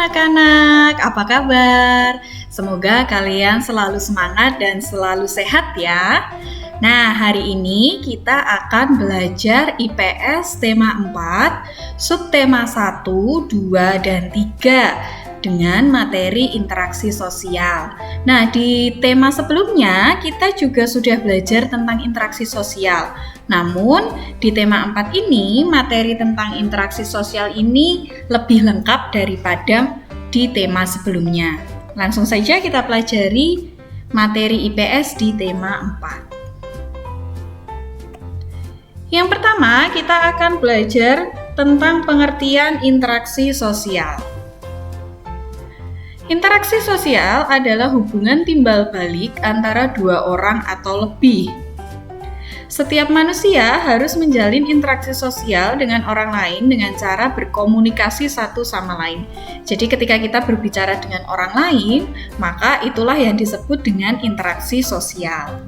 anak-anak, apa kabar? Semoga kalian selalu semangat dan selalu sehat ya. Nah, hari ini kita akan belajar IPS tema 4, subtema 1, 2, dan 3 dengan materi interaksi sosial. Nah, di tema sebelumnya kita juga sudah belajar tentang interaksi sosial. Namun, di tema 4 ini, materi tentang interaksi sosial ini lebih lengkap daripada di tema sebelumnya. Langsung saja kita pelajari materi IPS di tema 4. Yang pertama, kita akan belajar tentang pengertian interaksi sosial. Interaksi sosial adalah hubungan timbal balik antara dua orang atau lebih. Setiap manusia harus menjalin interaksi sosial dengan orang lain dengan cara berkomunikasi satu sama lain. Jadi ketika kita berbicara dengan orang lain, maka itulah yang disebut dengan interaksi sosial.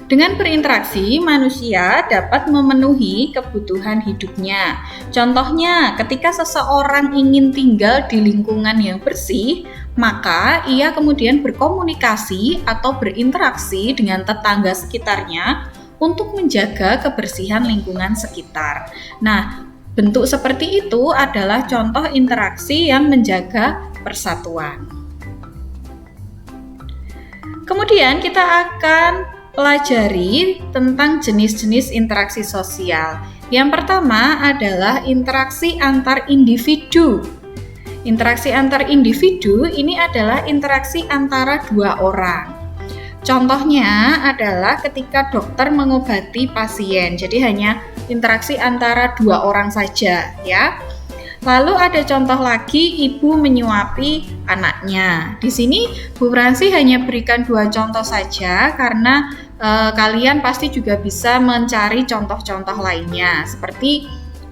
Dengan berinteraksi, manusia dapat memenuhi kebutuhan hidupnya. Contohnya, ketika seseorang ingin tinggal di lingkungan yang bersih, maka ia kemudian berkomunikasi atau berinteraksi dengan tetangga sekitarnya untuk menjaga kebersihan lingkungan sekitar. Nah, bentuk seperti itu adalah contoh interaksi yang menjaga persatuan. Kemudian kita akan pelajari tentang jenis-jenis interaksi sosial. Yang pertama adalah interaksi antar individu. Interaksi antar individu ini adalah interaksi antara dua orang. Contohnya adalah ketika dokter mengobati pasien. Jadi hanya interaksi antara dua orang saja, ya. Lalu ada contoh lagi, ibu menyuapi anaknya. Di sini Bu Fransi hanya berikan 2 contoh saja karena kalian pasti juga bisa mencari contoh-contoh lainnya. Seperti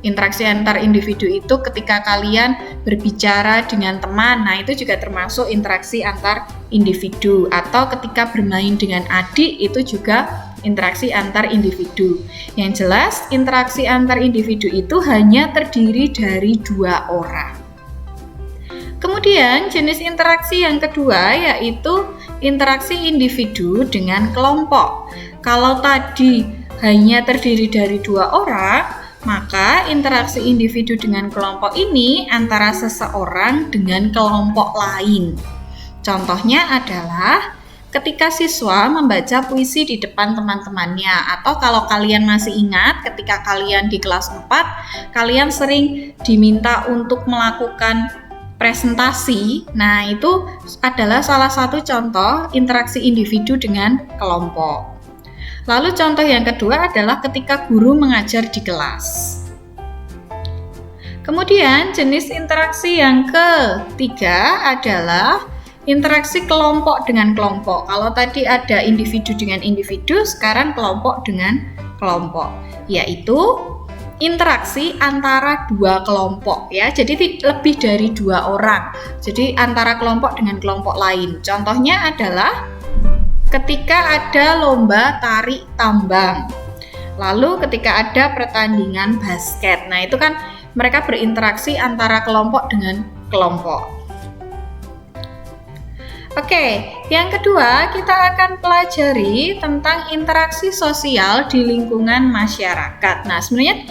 interaksi antar individu itu ketika kalian berbicara dengan teman, nah itu juga termasuk interaksi antar individu. Atau ketika bermain dengan adik, itu juga interaksi antar individu. Yang jelas, interaksi antar individu itu hanya terdiri dari 2 orang. Kemudian, jenis interaksi yang kedua yaitu interaksi individu dengan kelompok. Kalau tadi hanya terdiri dari 2 orang, maka interaksi individu dengan kelompok ini antara seseorang dengan kelompok lain. Contohnya adalah ketika siswa membaca puisi di depan teman-temannya, atau kalau kalian masih ingat ketika kalian di kelas 4, kalian sering diminta untuk melakukan presentasi. Nah, itu adalah salah satu contoh interaksi individu dengan kelompok. Lalu contoh yang kedua adalah ketika guru mengajar di kelas. Kemudian jenis interaksi yang ketiga adalah interaksi kelompok dengan kelompok. Kalau tadi ada individu dengan individu, sekarang kelompok dengan kelompok, yaitu interaksi antara 2 kelompok ya. Jadi lebih dari 2 orang. Jadi antara kelompok dengan kelompok lain. Contohnya adalah ketika ada lomba tarik tambang. Lalu ketika ada pertandingan basket. Nah, itu kan mereka berinteraksi antara kelompok dengan kelompok. Oke, yang kedua kita akan pelajari tentang interaksi sosial di lingkungan masyarakat. Nah, sebenarnya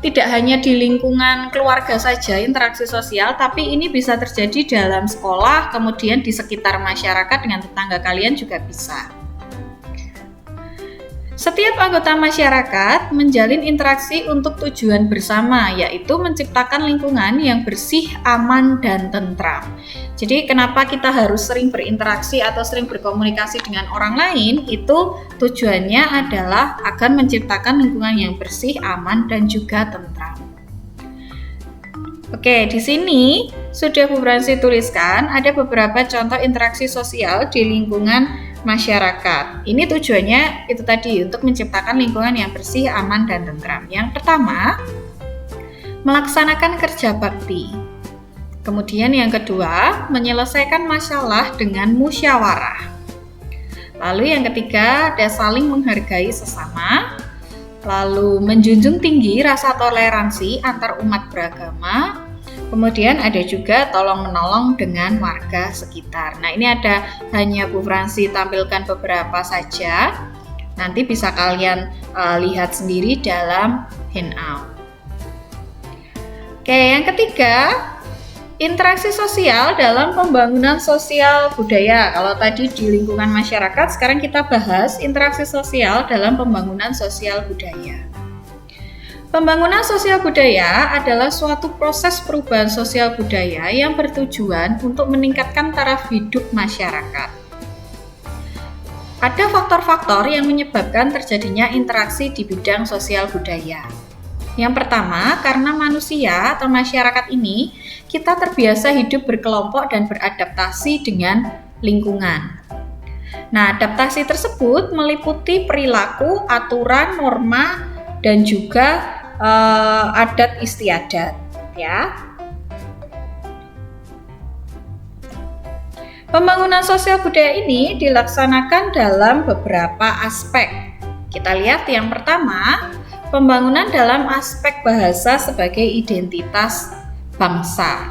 tidak hanya di lingkungan keluarga saja interaksi sosial, tapi ini bisa terjadi dalam sekolah, kemudian di sekitar masyarakat dengan tetangga kalian juga bisa. Setiap anggota masyarakat menjalin interaksi untuk tujuan bersama, yaitu menciptakan lingkungan yang bersih, aman, dan tentram. Jadi kenapa kita harus sering berinteraksi atau sering berkomunikasi dengan orang lain, itu tujuannya adalah agar menciptakan lingkungan yang bersih, aman, dan juga tentram. Oke, di sini sudah Bu Fransi tuliskan ada beberapa contoh interaksi sosial di lingkungan masyarakat. Ini tujuannya itu tadi, untuk menciptakan lingkungan yang bersih, aman, dan tentram. Yang pertama, melaksanakan kerja bakti. Kemudian yang kedua, menyelesaikan masalah dengan musyawarah. Lalu yang ketiga, ada saling menghargai sesama. Lalu menjunjung tinggi rasa toleransi antar umat beragama. Kemudian ada juga tolong-menolong dengan warga sekitar. Nah, ini ada hanya Bu Fransi tampilkan beberapa saja. Nanti bisa kalian lihat sendiri dalam handout. Oke, yang ketiga, interaksi sosial dalam pembangunan sosial budaya. Kalau tadi di lingkungan masyarakat, sekarang kita bahas interaksi sosial dalam pembangunan sosial budaya. Pembangunan sosial budaya adalah suatu proses perubahan sosial budaya yang bertujuan untuk meningkatkan taraf hidup masyarakat. Ada faktor-faktor yang menyebabkan terjadinya interaksi di bidang sosial budaya. Yang pertama, karena manusia atau masyarakat ini, kita terbiasa hidup berkelompok dan beradaptasi dengan lingkungan. Nah, adaptasi tersebut meliputi perilaku, aturan, norma, dan juga adat istiadat, ya. Pembangunan sosial budaya ini dilaksanakan dalam beberapa aspek. Kita lihat yang pertama, pembangunan dalam aspek bahasa sebagai identitas bangsa.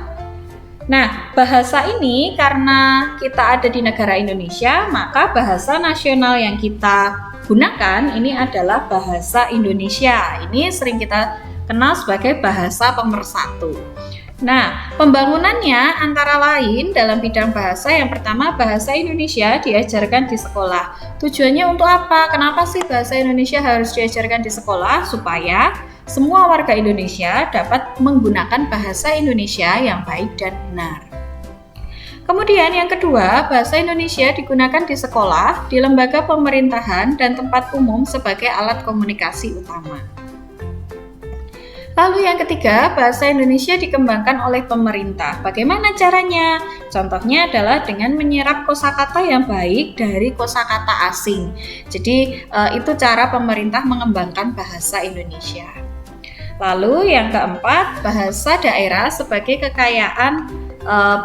Nah, bahasa ini karena kita ada di negara Indonesia, maka bahasa nasional yang kita gunakan ini adalah bahasa Indonesia. Ini sering kita kenal sebagai bahasa pemersatu. Nah, pembangunannya antara lain dalam bidang bahasa, yang pertama bahasa Indonesia diajarkan di sekolah. Tujuannya untuk apa? Kenapa sih bahasa Indonesia harus diajarkan di sekolah? Supaya semua warga Indonesia dapat menggunakan bahasa Indonesia yang baik dan benar. Kemudian yang kedua, bahasa Indonesia digunakan di sekolah, di lembaga pemerintahan, dan tempat umum sebagai alat komunikasi utama. Lalu yang ketiga, bahasa Indonesia dikembangkan oleh pemerintah. Bagaimana caranya? Contohnya adalah dengan menyerap kosakata yang baik dari kosakata asing. Jadi itu cara pemerintah mengembangkan bahasa Indonesia. Lalu yang keempat, bahasa daerah sebagai kekayaan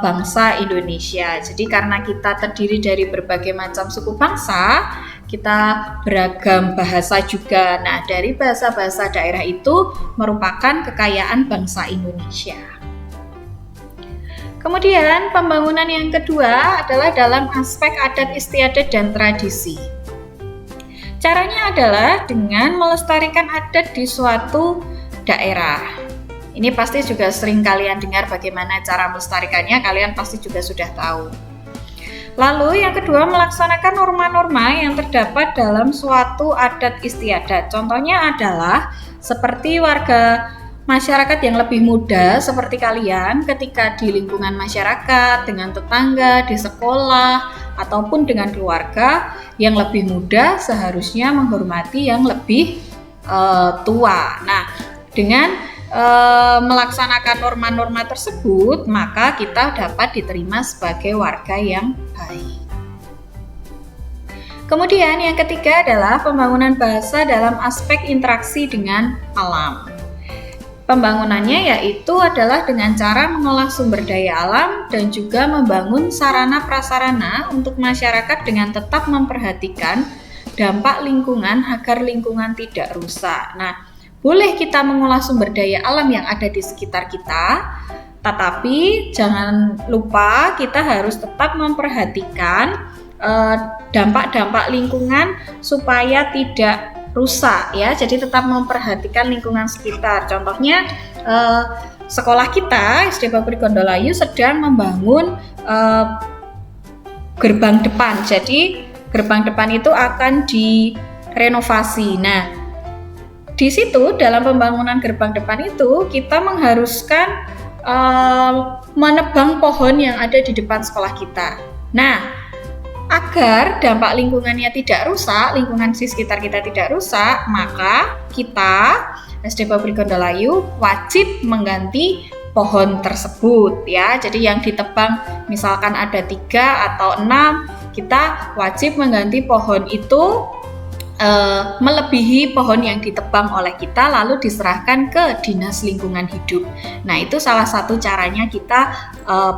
bangsa Indonesia. Jadi karena kita terdiri dari berbagai macam suku bangsa, kita beragam bahasa juga. Nah, dari bahasa-bahasa daerah itu merupakan kekayaan bangsa Indonesia. Kemudian pembangunan yang kedua adalah dalam aspek adat istiadat dan tradisi. Caranya adalah dengan melestarikan adat di suatu daerah. Ini pasti juga sering kalian dengar bagaimana cara melestarikannya, kalian pasti juga sudah tahu. Lalu yang kedua, melaksanakan norma-norma yang terdapat dalam suatu adat istiadat. Contohnya adalah seperti warga masyarakat yang lebih muda seperti kalian ketika di lingkungan masyarakat, dengan tetangga, di sekolah, ataupun dengan keluarga yang lebih muda seharusnya menghormati yang lebih tua. Nah, dengan melaksanakan norma-norma tersebut, maka kita dapat diterima sebagai warga yang baik. Kemudian yang ketiga adalah pembangunan bahasa dalam aspek interaksi dengan alam. Pembangunannya yaitu adalah dengan cara mengolah sumber daya alam dan juga membangun sarana prasarana untuk masyarakat dengan tetap memperhatikan dampak lingkungan agar lingkungan tidak rusak. Nah, boleh kita mengolah sumber daya alam yang ada di sekitar kita, tetapi jangan lupa kita harus tetap memperhatikan dampak-dampak lingkungan supaya tidak rusak ya. Jadi tetap memperhatikan lingkungan sekitar. Contohnya sekolah kita SD Bagri Gondolayu sedang membangun gerbang depan. Jadi gerbang depan itu akan direnovasi. Nah, di situ dalam pembangunan gerbang depan itu kita mengharuskan menebang pohon yang ada di depan sekolah kita. Nah, agar dampak lingkungannya tidak rusak, lingkungan di sekitar kita tidak rusak, maka kita SD Bagri Gondolayu wajib mengganti pohon tersebut ya. Jadi yang ditebang misalkan ada 3 atau 6, kita wajib mengganti pohon itu melebihi pohon yang ditebang oleh kita lalu diserahkan ke Dinas Lingkungan Hidup. Nah, itu salah satu caranya kita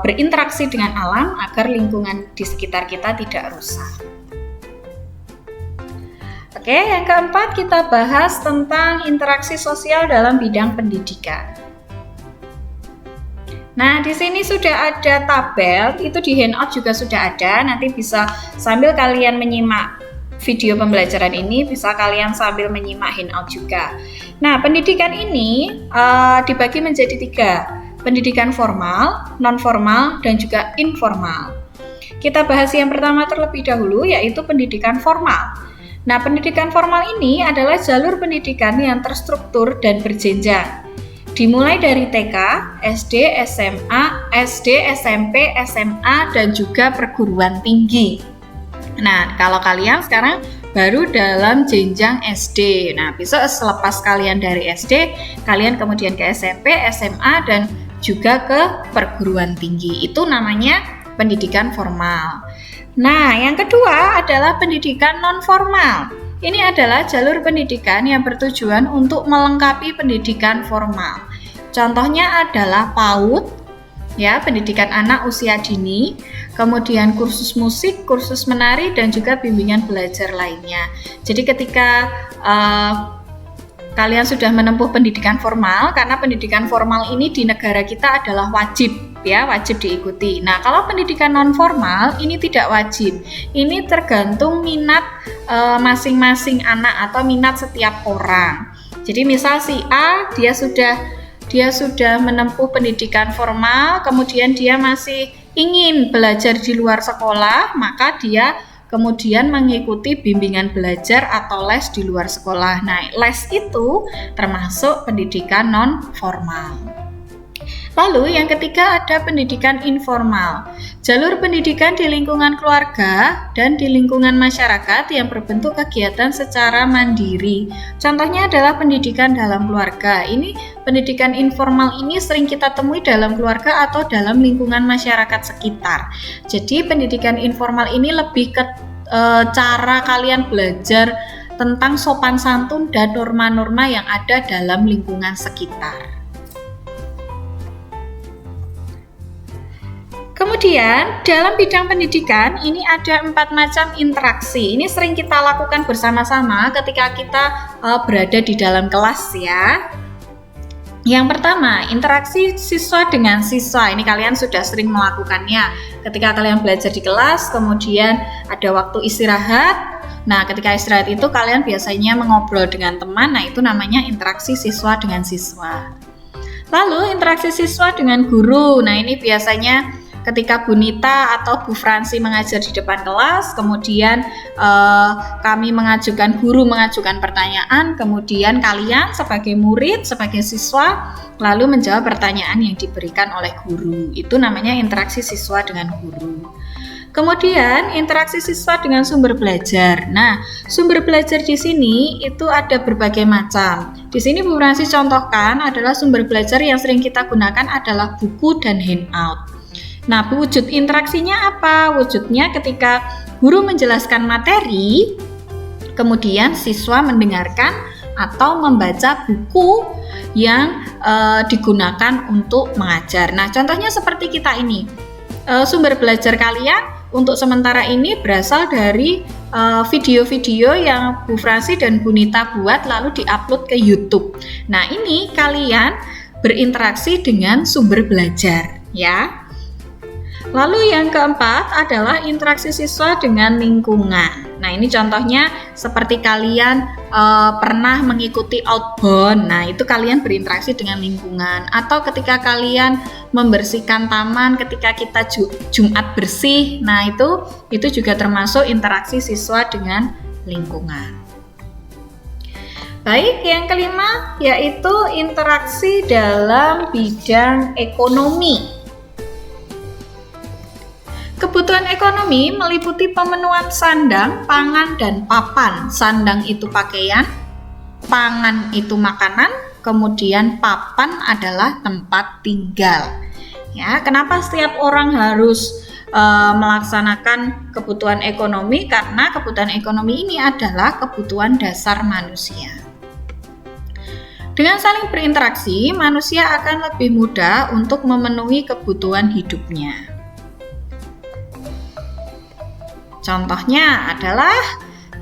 berinteraksi dengan alam agar lingkungan di sekitar kita tidak rusak. Oke, yang keempat kita bahas tentang interaksi sosial dalam bidang pendidikan. Nah, di sini sudah ada tabel, itu di handout juga sudah ada. Nanti bisa sambil kalian menyimak video pembelajaran ini, bisa kalian sambil menyimak handout juga. Nah, pendidikan ini dibagi menjadi 3, pendidikan formal, non-formal, dan juga informal. Kita bahas yang pertama terlebih dahulu, yaitu pendidikan formal. Nah, pendidikan formal ini adalah jalur pendidikan yang terstruktur dan berjenjang. Dimulai dari TK, SD, SMA, SD, SMP, SMA, dan juga perguruan tinggi. Nah, kalau kalian sekarang baru dalam jenjang SD. Nah, besok selepas kalian dari SD, kalian kemudian ke SMP, SMA, dan juga ke perguruan tinggi. Itu namanya pendidikan formal. Nah, yang kedua adalah pendidikan non-formal. Ini adalah jalur pendidikan yang bertujuan untuk melengkapi pendidikan formal. Contohnya adalah PAUD, ya, pendidikan anak usia dini, kemudian kursus musik, kursus menari, dan juga bimbingan belajar lainnya. Jadi ketika kalian sudah menempuh pendidikan formal, karena pendidikan formal ini di negara kita adalah wajib, ya, wajib diikuti. Nah, kalau pendidikan non formal ini tidak wajib. Ini tergantung minat masing-masing anak atau minat setiap orang. Jadi misal si A dia sudah menempuh pendidikan formal, kemudian dia masih ingin belajar di luar sekolah, maka dia kemudian mengikuti bimbingan belajar atau les di luar sekolah. Nah, les itu termasuk pendidikan non formal. Lalu yang ketiga ada pendidikan informal. Jalur pendidikan di lingkungan keluarga dan di lingkungan masyarakat yang berbentuk kegiatan secara mandiri. Contohnya adalah pendidikan dalam keluarga. Ini pendidikan informal ini sering kita temui dalam keluarga atau dalam lingkungan masyarakat sekitar. Jadi pendidikan informal ini lebih ke cara kalian belajar tentang sopan santun dan norma-norma yang ada dalam lingkungan sekitar. Kemudian dalam bidang pendidikan ini ada 4 macam interaksi. Ini sering kita lakukan bersama-sama ketika kita berada di dalam kelas, ya. Yang pertama, interaksi siswa dengan siswa. Ini kalian sudah sering melakukannya. Ketika kalian belajar di kelas, kemudian ada waktu istirahat. Nah, ketika istirahat itu kalian biasanya mengobrol dengan teman. Nah, itu namanya interaksi siswa dengan siswa. Lalu interaksi siswa dengan guru. Nah, ini biasanya ketika Bu Nita atau Bu Fransi mengajar di depan kelas, kemudian guru mengajukan pertanyaan, kemudian kalian sebagai murid, sebagai siswa, lalu menjawab pertanyaan yang diberikan oleh guru. Itu namanya interaksi siswa dengan guru. Kemudian interaksi siswa dengan sumber belajar. Nah, sumber belajar di sini itu ada berbagai macam. Di sini Bu Fransi contohkan adalah sumber belajar yang sering kita gunakan adalah buku dan handout. Nah, wujud interaksinya apa? Wujudnya ketika guru menjelaskan materi, kemudian siswa mendengarkan atau membaca buku yang digunakan untuk mengajar. Nah, contohnya seperti kita ini. Sumber belajar kalian untuk sementara ini berasal dari video-video yang Bu Fransi dan Bu Nita buat lalu diupload ke YouTube. Nah, ini kalian berinteraksi dengan sumber belajar, ya. Lalu yang keempat adalah interaksi siswa dengan lingkungan. Nah, ini contohnya seperti kalian pernah mengikuti outbound. Nah, itu kalian berinteraksi dengan lingkungan. Atau ketika kalian membersihkan taman ketika kita Jumat bersih. Nah, itu juga termasuk interaksi siswa dengan lingkungan. Baik, yang kelima yaitu interaksi dalam bidang ekonomi. Kebutuhan ekonomi meliputi pemenuhan sandang, pangan, dan papan. Sandang itu pakaian, pangan itu makanan, kemudian papan adalah tempat tinggal. Ya, kenapa setiap orang harus melaksanakan kebutuhan ekonomi? Karena kebutuhan ekonomi ini adalah kebutuhan dasar manusia. Dengan saling berinteraksi, manusia akan lebih mudah untuk memenuhi kebutuhan hidupnya. Contohnya adalah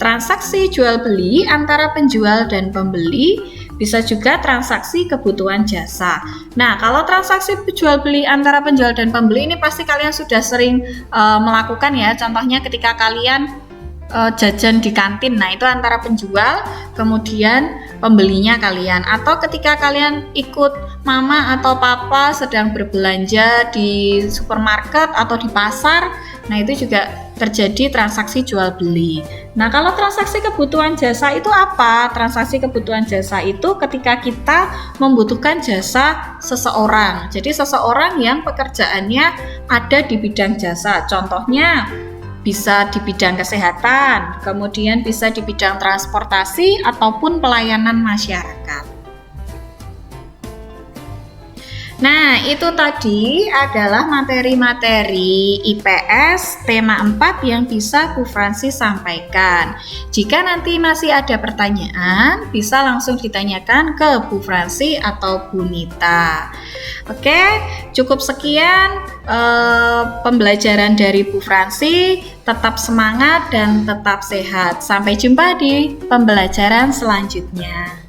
transaksi jual beli antara penjual dan pembeli bisa juga transaksi kebutuhan jasa. Nah, kalau transaksi jual beli antara penjual dan pembeli ini pasti kalian sudah sering melakukan ya. Contohnya ketika kalian jajan di kantin, nah itu antara penjual kemudian pembelinya kalian, atau ketika kalian ikut mama atau papa sedang berbelanja di supermarket atau di pasar, nah itu juga terjadi transaksi jual beli. Nah, kalau transaksi kebutuhan jasa itu apa? Transaksi kebutuhan jasa itu ketika kita membutuhkan jasa seseorang. Jadi seseorang yang pekerjaannya ada di bidang jasa. Contohnya bisa di bidang kesehatan, kemudian bisa di bidang transportasi ataupun pelayanan masyarakat. Nah, itu tadi adalah materi-materi IPS tema 4 yang bisa Bu Fransi sampaikan. Jika nanti masih ada pertanyaan, bisa langsung ditanyakan ke Bu Fransi atau Bu Nita. Oke, cukup sekian pembelajaran dari Bu Fransi. Tetap semangat dan tetap sehat. Sampai jumpa di pembelajaran selanjutnya.